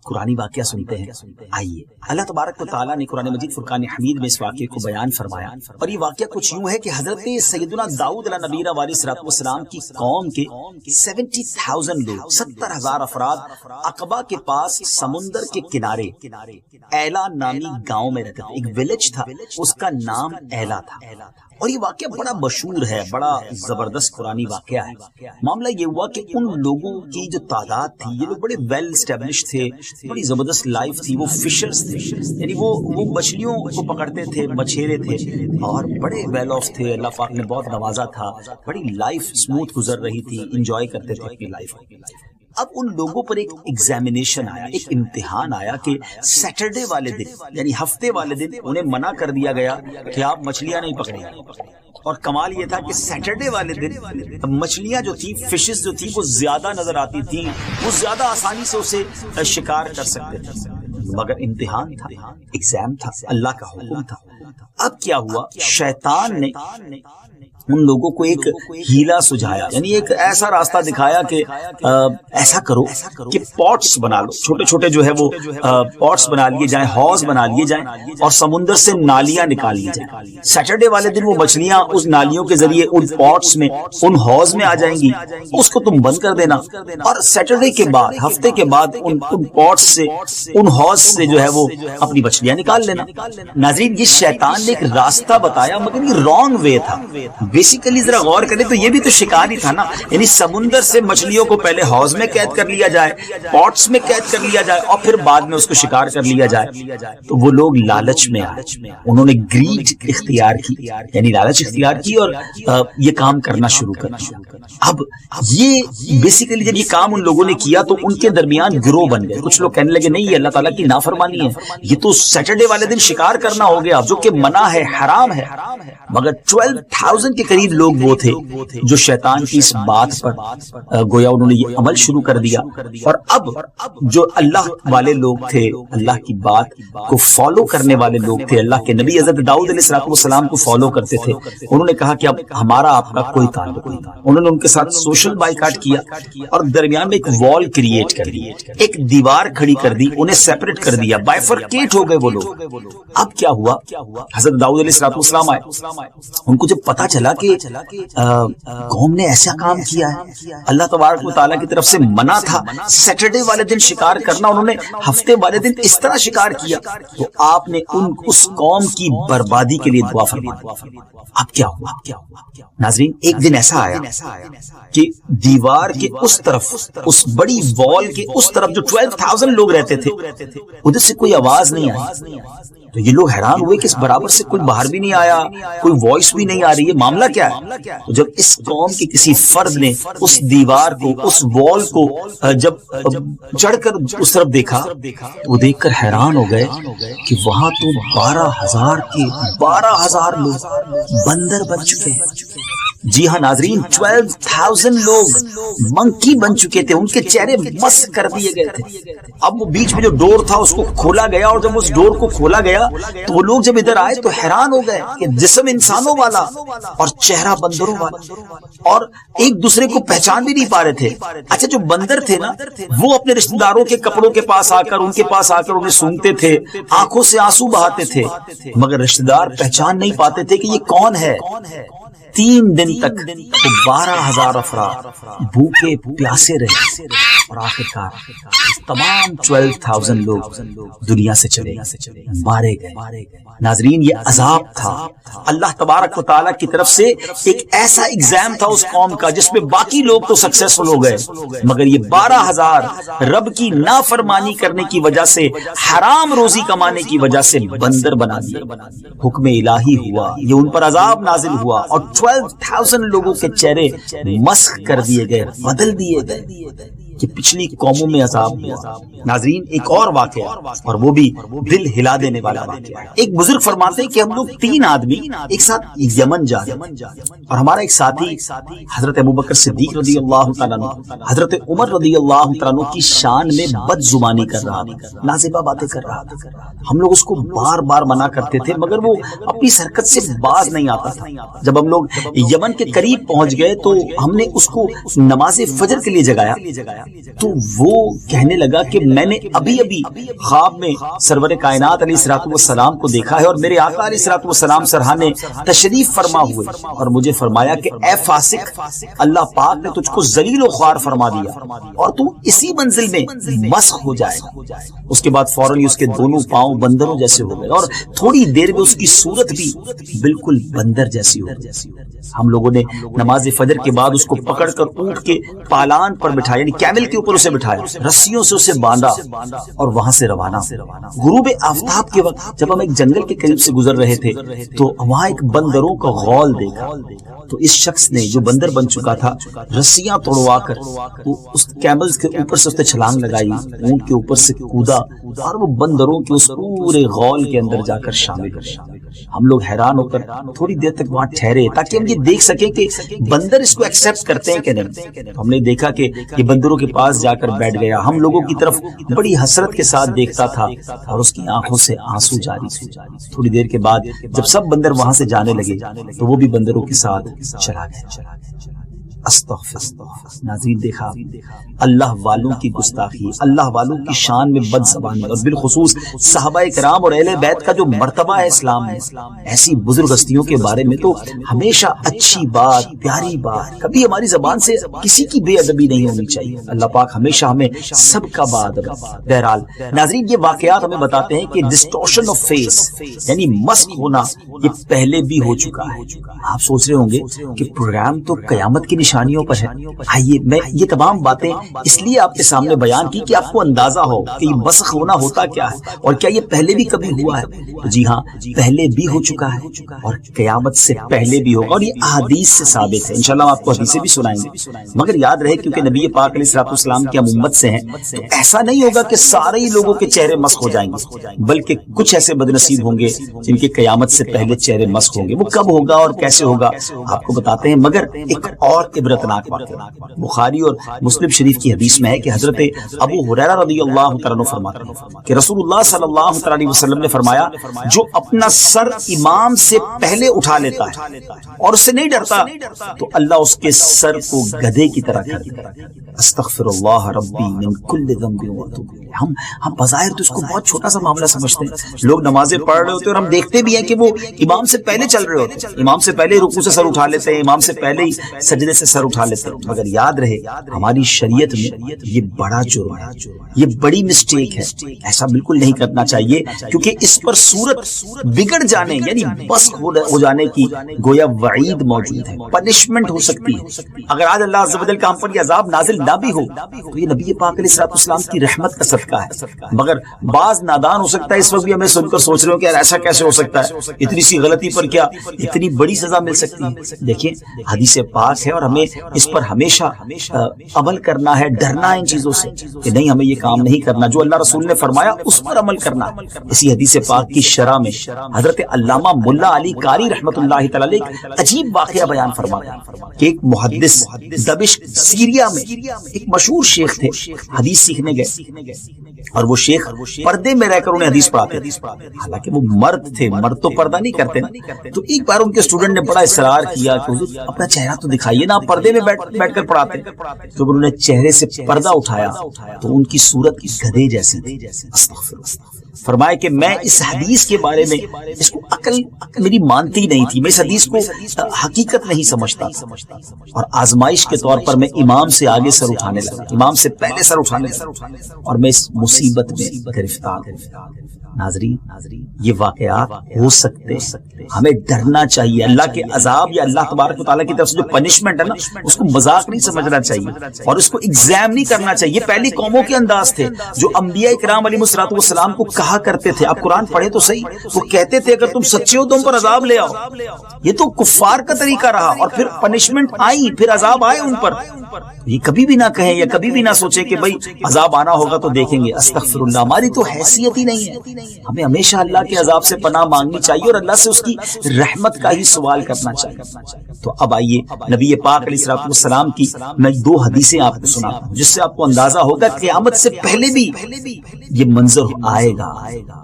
قرآنی واقعہ سنتے ہیں؟ آئیے، اللہ تبارک و تعالیٰ نے قرآن مجید فرقان حمید میں اس واقعے کو بیان فرمایا، اور یہ واقعہ کچھ یوں ہے کہ حضرت سیدنا داؤد علیہ نبینا علیہ السلام کی قوم کے 70,000 لوگ، 70,000 افراد عقبہ کے پاس سمندر کے کنارے ایلا نامی گاؤں میں رہتے تھے۔ ایک ویلیج تھا، اس کا نام ایلا تھا، اور یہ واقعہ بڑا مشہور ہے، بڑا زبردست قرآنی واقعہ ہے۔ معاملہ یہ ہوا کہ ان لوگوں کی جو تعداد تھی، یہ لوگ بڑے ویل اسٹیبلش تھے، بڑی زبردست لائف تھی، وہ فشرز تھے، یعنی وہ مچھلیوں کو پکڑتے تھے، مچھیرے تھے، اور بڑے ویل آف تھے، اللہ پاک نے بہت نوازا تھا، بڑی لائف اسموتھ گزر رہی تھی، انجوائے کرتے تھے اپنی لائف۔ اب ان لوگوں پر ایک ایگزامینیشن آیا، ایک امتحان آیا کہ سیٹرڈے والے دن، یعنی ہفتے والے دن انہیں منع کر دیا گیا کہ آپ مچھلیاں نہیں پکڑیں گے۔ اور کمال یہ تھا کہ سیٹرڈے والے دن مچھلیاں جو تھی، فشز جو تھی، وہ زیادہ نظر آتی تھی، وہ زیادہ آسانی سے اسے شکار کر سکتے تھے، مگر امتحان تھا، ایگزام تھا، اللہ کا حکم تھا۔ اب کیا ہوا، شیطان نے ان لوگوں کو ایک ہیلا سجھایا، یعنی ایک ایسا راستہ دکھایا کہ ایسا کرو کہ پاٹس بنا لو، چھوٹے چھوٹے جو ہے وہ پاٹس بنا لیے جائیں، حوض بنا لیے جائیں، اور سمندر سے نالیاں نکال لی جائیں۔ سیٹرڈے والے دن وہ مچھلیاں اس نالیوں کے ذریعے ان پاٹس میں، ان حوض میں آ جائیں گی، اس کو تم بند کر دینا، اور سیٹرڈے کے بعد، ہفتے کے بعد ان پاٹس سے، ان حوض سے جو ہے وہ اپنی مچھلیاں نکال لینا۔ ناظرین، یہ شیطان نے ایک راستہ بتایا، مگر یہ رانگ وے تھا۔ بیسیکلی ذرا غور کریں تو یہ بھی تو شکار ہی تھا نا، یعنی سمندر سے مچھلیوں کو پہلے حوض میں قید کر لیا جائے، پاٹس میں قید کر لیا جائے، اور پھر بعد میں اس کو شکار کر لیا جائے۔ تو وہ لوگ لالچ میں آئے، انہوں نے گریڈ اختیار کی، یعنی لالچ اختیار کی، اور یہ کام کرنا شروع کر دیا۔ اب یہ بیسیکلی جب یہ کام ان لوگوں نے کیا تو ان کے درمیان گروہ بن گئے۔ کچھ لوگ کہنے لگے نہیں، یہ اللہ تعالیٰ کی نافرمانی ہے، یہ تو سیٹرڈے والے دن شکار کرنا ہو گیا، جو کہ منع ہے، حرام ہے۔ مگر 12,000 کے قریب لوگ وہ تھے جو شیطان کی اس بات پر گویا انہوں نے یہ عمل شروع کر دیا، اور اب جو اللہ والے لوگ تھے، اللہ کی بات کو فالو کرنے والے لوگ تھے، اللہ کے نبی حضرت داؤد علیہ السلام کو فالو کرتے تھے، انہوں نے کہا کہ اب ہمارا آپ کا کوئی تعلق نہیں۔ انہوں نے ان کے ساتھ سوشل بائیکاٹ کیا، اور درمیان میں ایک وال کریٹ کر دی، ایک دیوار کھڑی کر دی، انہیں سیپریٹ کر دیا، بائیفرکیٹ ہو گئے وہ لوگ۔ اب کیا ہوا، حضرت داؤد علیہ السلام آئے، ان کو جب پتا چلا کہ قوم نے ایسا کام کیا ہے، اللہ تبارک و تعالیٰ کی طرف سے منع تھا سیٹرڈے والے دن شکار کرنا، انہوں نے ہفتے والے دن اس طرح شکار کیا، تو آپ نے اس قوم کی بربادی کے لیے دعا فرمائی۔ اب کیا ہوا ناظرین، ایک دن ایسا آیا کہ دیوار کے اس طرف، اس بڑی وال کے اس طرف جو 12,000 لوگ رہتے تھے، ادھر سے کوئی آواز نہیں آئی۔ تو یہ لوگ حیران ہوئے کہ اس برابر سے کوئی باہر بھی نہیں آیا، کوئی وائس بھی نہیں آ رہی ہے، معاملہ کیا ہے؟ تو جب اس قوم کے کسی فرد نے اس دیوار کو، اس وال کو جب چڑھ کر اس طرف دیکھا، تو وہ دیکھ کر حیران ہو گئے کہ وہاں تو 12,000 لوگ بندر بن چکے ہیں۔ جی ہاں ناظرین، 12,000 لوگ منکی بن چکے تھے، ان کے چہرے مسخ کر دیے گئے تھے۔ اب وہ بیچ میں جو ڈور تھا اس کو کھولا گیا، اور جب اس ڈور کو کھولا گیا تو وہ لوگ جب ادھر آئے تو حیران ہو گئے کہ جسم انسانوں والا اور چہرہ بندروں والا، اور ایک دوسرے کو پہچان بھی نہیں پا رہے تھے۔ اچھا، جو بندر تھے نا، وہ اپنے رشتہ داروں کے کپڑوں کے پاس آ کر، ان کے پاس آ کر انہیں سونگتے تھے، آنکھوں سے آنسو بہاتے تھے، مگر رشتہ دار پہچان نہیں پاتے تھے کہ یہ کون ہے۔ 3 دن تک 12,000 افراد بھوکے پیاسے رہے، اور آخرکار تمام 12,000 لوگ دنیا سے چلے، مارے گئے۔ ناظرین، یہ عذاب تھا اللہ تبارک و تعالیٰ کی طرف سے، ایک ایسا ایگزام تھا اس قوم کا جس میں باقی لوگ تو سکسیسفل ہو گئے، مگر یہ 12,000 رب کی نافرمانی کرنے کی وجہ سے، حرام روزی کمانے کی وجہ سے بندر بنا دیے۔ حکم الہی ہوا، یہ ان پر عذاب نازل ہوا، اور 12,000 لوگوں کے چہرے مسخ کر دیے گئے، بدل دیے گئے۔ کہ پچھلی قوموں میں عذاب ہوا۔ ناظرین، ایک اور واقعہ، اور وہ بھی دل ہلا دینے والا واقعہ۔ ایک بزرگ فرماتے ہیں کہ ہم لوگ 3 آدمی ایک ساتھ یمن جا رہے، اور ہمارا ایک ساتھی حضرت ابوبکر صدیق رضی اللہ تعالیٰ عنہ، حضرت عمر رضی اللہ تعالیٰ عنہ کی شان میں بد زبانی کر رہا تھا، نازیبہ باتیں کر رہا تھا۔ ہم لوگ اس کو بار بار منع کرتے تھے، مگر وہ اپنی حرکت سے باز نہیں آتا تھا۔ جب ہم لوگ یمن کے قریب پہنچ گئے تو ہم نے اس کو نماز فجر کے لیے جگایا، تو وہ کہنے لگا کہ میں نے ابھی ابھی خواب میں سرور کائنات علیہ الصلوۃ والسلام کو دیکھا ہے، اور میرے آقا علیہ الصلوۃ والسلام سرحانے تشریف فرما ہوئے، اور مجھے فرمایا کہ اے فاسق، اللہ پاک نے تجھ کو ذلیل و خوار فرما دیا اور تو اسی منزل میں مسخ ہو جائے گا۔ اس کے بعد فوراً ہی اس کے دونوں پاؤں بندروں جیسے ہو گئے، اور تھوڑی دیر میں اس کی صورت بھی بالکل بندر جیسی ہو گئی۔ ہم لوگوں نے نماز فجر کے بعد اس کو پکڑ کر اونٹ کے پالان پر بٹھایا، یعنی کیمل کے اوپر اسے بٹھایا، رسیوں سے اسے باندھا اور وہاں سے روانہ۔ غروب آفتاب کے وقت جب ہم ایک جنگل کے قریب سے گزر رہے تھے تو وہاں ایک بندروں کا غول دیکھا، تو اس شخص نے جو بندر بن چکا تھا رسیاں توڑوا کر اس کیمل کے اوپر سے اس نے چھلانگ لگائی، اونٹ کے اوپر سے کودا اور وہ بندروں کے اس پورے غول کے اندر جا کر شامل ہو گیا۔ ہم لوگ حیران ہو کر تھوڑی دیر تک وہاں ٹھہرے تاکہ ہم یہ دیکھ سکیں کہ بندر اس کو ایکسپٹ کرتے ہیں کہ نہیں۔ ہم نے دیکھا کہ یہ بندروں کے پاس جا کر بیٹھ گیا، ہم لوگوں کی طرف بڑی حسرت کے ساتھ دیکھتا تھا اور اس کی آنکھوں سے آنسو جاری تھے۔ تھوڑی دیر کے بعد جب سب بندر وہاں سے جانے لگے تو وہ بھی بندروں کے ساتھ چلا گیا۔ استغفر۔ ناظرین، دیکھا اللہ والوں کی گستاخی، اللہ والوں کی شان میں بد زبانی، اور بالخصوص صحابہ کرام اور اہل بیت کا جو مرتبہ ہے اسلام میں، ایسی بزرگ ہستیوں کے بارے میں تو ہمیشہ اچھی بات، پیاری بات، کبھی ہماری زبان سے کسی کی بے ادبی نہیں ہونی چاہیے۔ اللہ پاک ہمیشہ ہمیں سب کا باادب۔ بہرحال ناظرین، یہ واقعات ہمیں بتاتے ہیں کہ ڈسٹورشن آف فیس یعنی مسخ ہونا یہ پہلے بھی ہو چکا ہے۔ آپ سوچ رہے ہوں گے کہ پروگرام تو قیامت کی نشانیوں پر ہے۔ آئیے میں یہ تمام باتیں اس لیے آپ کے سامنے بیان کی کہ آپ کو اندازہ ہو کہ یہ مسخ ہونا ہوتا کیا ہے اور کیا یہ پہلے بھی کبھی ہوا ہے۔ تو جی ہاں، پہلے بھی ہو چکا ہے اور قیامت سے پہلے بھی ہوگا، اور یہ احادیث سے ثابت ہے۔ انشاءاللہ ہم آپ کو حدیثیں بھی سنائیں گے، مگر یاد رہے کیونکہ نبی پاک علیہ الصلوۃ والسلام کی ہم امت سے ہیں تو ایسا نہیں ہوگا کہ سارے ہی لوگوں کے چہرے مسخ ہو جائیں گے، بلکہ کچھ ایسے بدنصیب ہوں گے جن کے قیامت سے پہلے چہرے مسخ ہوں گے۔ وہ کب ہوگا اور کیسے ہوگا آپ کو بتاتے ہیں، مگر ایک اور عبرتناک واقعہ بخاری اور مسلم شریف کی حدیث میں ہے کہ حضرت ابو ہریرہ رضی اللہ تعالیٰ عنہ فرماتے ہیں کہ رسول اللہ صلی اللہ علیہ وسلم نے فرمایا، جو اپنا سر امام سے پہلے اٹھا لیتا ہے اور اس سے نہیں ڈرتا تو اللہ اس کے سر کو گدھے کی طرح کر دیتا ہے۔ استغفر اللہ ربی من کل ذنب واتوب الیہ۔ ہم بظاہر تو اس کو بہت چھوٹا سا معاملہ سمجھتے ہیں، لوگ نمازیں پڑھ رہے ہوتے ہیں اور ہم دیکھتے بھی ہیں کہ وہ امام سے پہلے چل رہے ہوتے ہیں، امام سے پہلے رکوع سے سر اٹھا لیتے ہیں، امام سے پہلے ہی سجدے سے سر اٹھا لیتے ہیں۔ مگر یاد رہے ہماری شریعت میں یہ بڑا جرم ہے، یہ بڑی مسٹیک ہے، ایسا بالکل نہیں کرنا چاہیے کیونکہ اس پر صورت بگڑ جانے یعنی مسخ ہو جانے کی گویا وعید موجود ہے، پنشمنٹ ہو سکتی ہے۔ اگر آج اللہ عز و جل کا ہم پر یہ عذاب نازل نہ بھی ہو تو یہ نبی پاک علیہ الصلوۃ والسلام کی رحمت کا صدقہ ہے، مگر بعض نادان ہو سکتا ہے اس وقت بھی ہمیں سن کر سوچ رہے ہو کہ یار ایسا کیسے ہو سکتا ہے، اتنی سی غلطی پر کیا اتنی بڑی سزا مل سکتی ہے۔ دیکھیں حدیث پاک ہے اور ہمیں اس پر ہمیشہ عمل کرنا ہے، ڈرنا ہے ان چیزوں سے کہ نہیں ہمیں یہ کام نہیں کرنا، جو اللہ رسول نے فرمایا اس پر عمل کرنا۔ اسی حدیث پاک کی شرح میں حضرت علامہ ملا علی قاری رحمۃ اللہ تعالی ایک عجیب واقعہ بیان فرمایا کہ ایک محدث دمشق سیریا میں ایک مشہور شیخ تھے، حدیث سیکھنے گئے اور وہ شیخ پردے میں رہ کر انہیں حدیث پڑھاتے تھے، حالانکہ وہ مرد تھے، مرد تو پردہ نہیں کرتے نا۔ تو ایک بار ان کے اسٹوڈنٹ نے بڑا اصرار کیا کہ حضور اپنا چہرہ تو دکھائیے نا، آپ پردے میں بیٹھ کر پڑھاتے۔ جب انہوں نے چہرے سے پردہ اٹھایا تو ان کی صورت گدھے جیسی تھی۔ فرمایا کہ میں اس حدیث کے بارے میں اس کو عقل میری مانتی نہیں تھی، میں اس حدیث کو حقیقت نہیں سمجھتا تھا، اور آزمائش کے طور پر میں امام سے آگے سر اٹھانے لگا، امام سے پہلے سر اٹھانے لگا اور میں اس مصیبت میں گرفتار ہوں۔ ناظرین، یہ واقعات ہو سکتے ہیں، ہمیں ڈرنا چاہیے۔ اللہ کے عذاب یا اللہ تبارک و تعالیٰ کی طرف سے جو پنشمنٹ ہے نا، اس کو مذاق نہیں سمجھنا چاہیے اور اس کو ایگزام نہیں کرنا چاہیے۔ یہ پہلی قوموں کے انداز تھے جو انبیاء کرام علیہ الصلوۃ والسلام کو کہا کرتے تھے، آپ قرآن پڑھے تو صحیح، وہ کہتے تھے اگر تم سچے ہو تو ہم پر عذاب لے آؤ۔ یہ تو کفار کا طریقہ رہا اور پھر پنشمنٹ آئی، پھر عذاب آئے ان پر۔ یہ کبھی بھی نہ کہیں یا کبھی بھی نہ سوچیں کہ بھائی عذاب آنا ہوگا تو دیکھیں گے۔ استغفر اللہ، ہماری تو حیثیت ہی نہیں ہے ہمیں ہمیشہ اللہ کے عذاب سے پناہ مانگنی چاہیے اور اللہ سے اس کی رحمت کا ہی سوال کرنا چاہیے۔ تو اب آئیے نبی پاک علیہ الصلوۃ والسلام کی میں 2 حدیثیں آپ کو سناتا ہوں جس سے آپ کو اندازہ ہوگا قیامت سے پہلے بھی یہ منظر آئے گا۔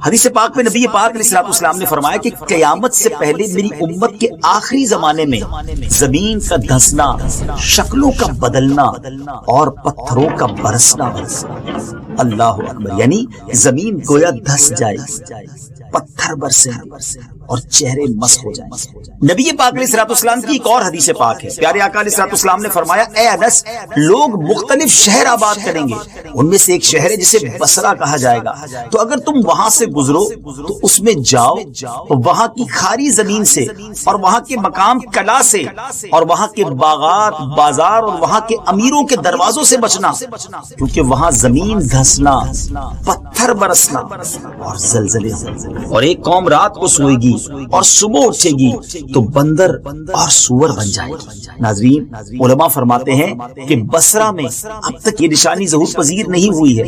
حدیث پاک میں نبی پاک علیہ الصلوۃ والسلام نے فرمایا کہ قیامت سے پہلے میری امت کے آخری زمانے میں زمین کا دھسنا، شکلوں کا بدلنا اور پتھروں کا برسنا، اللہ اکبر، یعنی زمین گویا دھس جائے، پتھر برسے اور چہرے مسخ ہو جائیں۔ نبی پاک علیہ الصلوۃ والسلام کی ایک اور حدیث پاک ہے، پیارے آقا علیہ الصلوۃ والسلام نے فرمایا اے انس، لوگ مختلف شہر آباد کریں گے، ان میں سے ایک شہر ہے جسے بصرہ کہا جائے گا، تو اگر تم وہاں سے گزرو تو اس میں جاؤ تو وہاں کی کھاری زمین سے اور وہاں کے مقام کلا سے اور وہاں کے باغات، بازار اور وہاں کے امیروں کے دروازوں سے بچنا، کیونکہ وہاں زمین دھسنا، پتھر برسنا اور زلزلے، اور ایک قوم رات کو سوئے گی اور صبح اٹھے گی تو بندر اور سور بن جائے گی۔ ناظرین، علماء فرماتے ہیں کہ بصرہ میں اب تک یہ نشانی ظہور پذیر نہیں ہوئی ہے،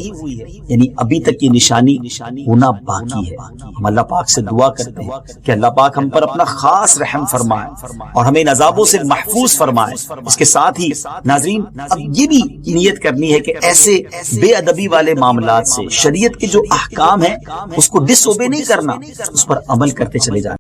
یعنی ابھی تک یہ نشانی ہونا باقی ہے۔ ہم اللہ پاک سے دعا کرتے ہیں کہ اللہ پاک ہم پر اپنا خاص رحم فرمائے اور ہمیں ان عذابوں سے محفوظ فرمائے۔ اس کے ساتھ ہی ناظرین اب یہ بھی نیت کرنی ہے کہ ایسے بے ادبی والے معاملات سے شریعت کے جو احکام ہیں اس کو ڈس اوبے نہیں کرنا، اس پر عمل کرتے چلے جانا۔